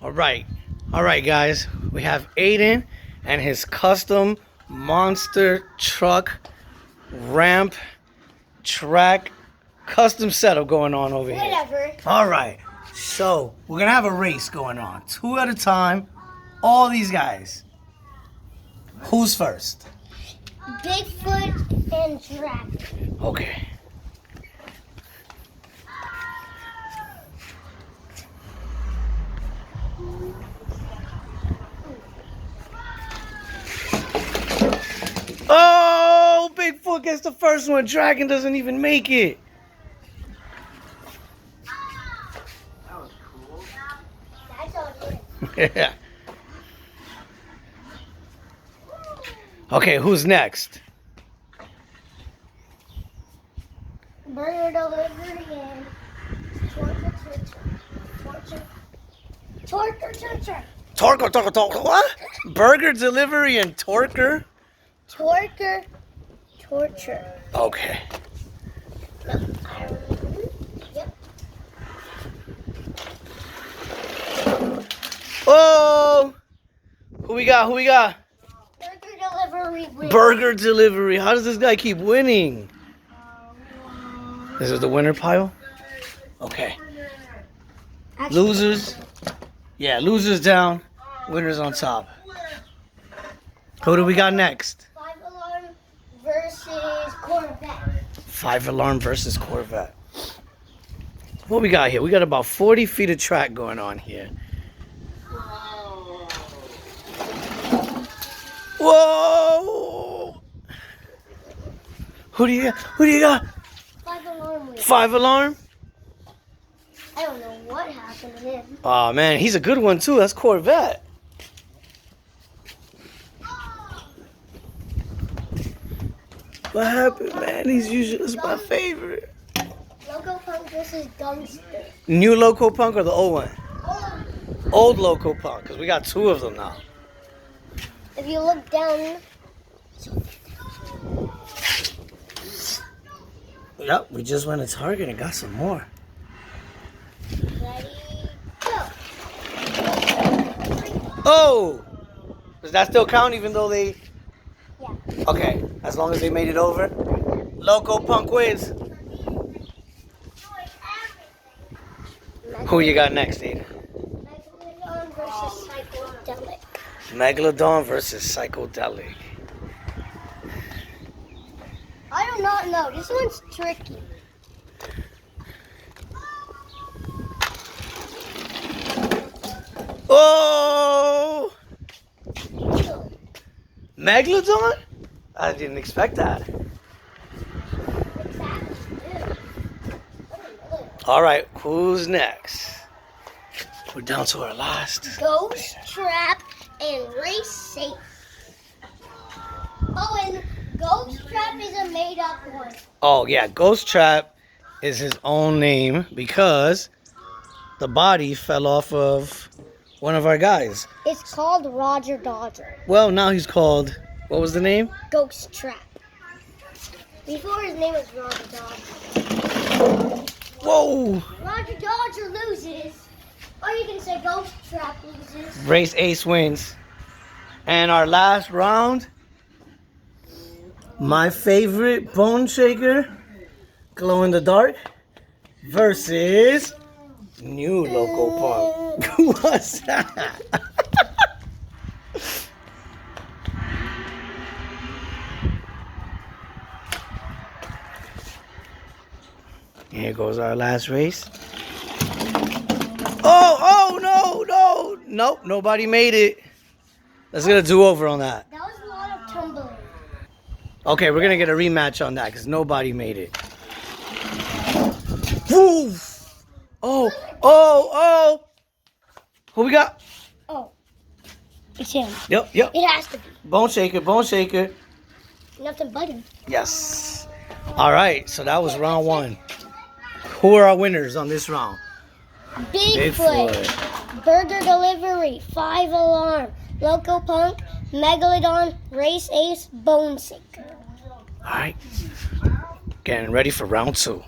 All right, guys. We have Aiden and his custom monster truck ramp track custom setup going on over here. Whatever. All right, so we're gonna have a race going on, 2 at a time. All these guys. Who's first? Bigfoot and Dragon. Okay. Oh, Bigfoot gets the first one. Dragon doesn't even make it. That was cool. That's all good. Yeah. Okay, who's next? Burger delivery and torture. Torker, what? Burger delivery and torker? Torture. Okay. Yep. Oh! Who we got? Burger delivery wins. Burger delivery. How does this guy keep winning? This is the winner pile? Okay. Actually, Losers. Yeah, losers down. Winners on top. Who do we got next? 5 Alarm versus Corvette. 5 Alarm versus Corvette. What we got here? We got about 40 feet of track going on here. Whoa! Who do you got? 5 Alarm wins. 5 Alarm? I don't know what happened to him. Oh man, he's a good one too. That's Corvette. What happened, man? He's usually that's my favorite. Loco Punk versus Dumpster. New Loco Punk or the old one? Oh, Old Loco Punk, because we got 2 of them now. if you look down, Yep, we just went to Target and got some more. ready, go. Oh! Does that still count even though they... Yeah. Okay, as long as they made it over. Loco Punk wins. Who you got next, Aiden? Megalodon versus Psychedelic. Megalodon versus Psychedelic. I do not know. This one's tricky. Oh! Megalodon? I didn't expect that. All right, who's next? We're down to our last. Ghost Trap and Race Safe. Oh, and Ghost Trap is a made-up one. Oh, yeah, Ghost Trap is his own name because the body fell off of one of our guys. It's called Roger Dodger. Well, now he's called, what was the name? Ghost Trap. Before his name was Roger Dodger. Whoa! Roger Dodger loses. Or you can say Ghost Trap loses. Race Ace wins. And our last round, my favorite bone shaker, glow in the dark, versus New Loco Punk. What's that? Here goes our last race. Oh, no. Nope, nobody made it. Let's get a do-over on that. That was a lot of tumbling. Okay, we're going to get a rematch on that because nobody made it. Woo! Oh. Who we got? Oh. It's him. Yep. It has to be. Bone shaker. Nothing but him. Yes. All right, so that was round 1. Who are our winners on this round? Bigfoot. Burger Delivery. 5 Alarm. Loco Punk. Megalodon. Race Ace. Bone Sinker. All right. Getting ready for round 2.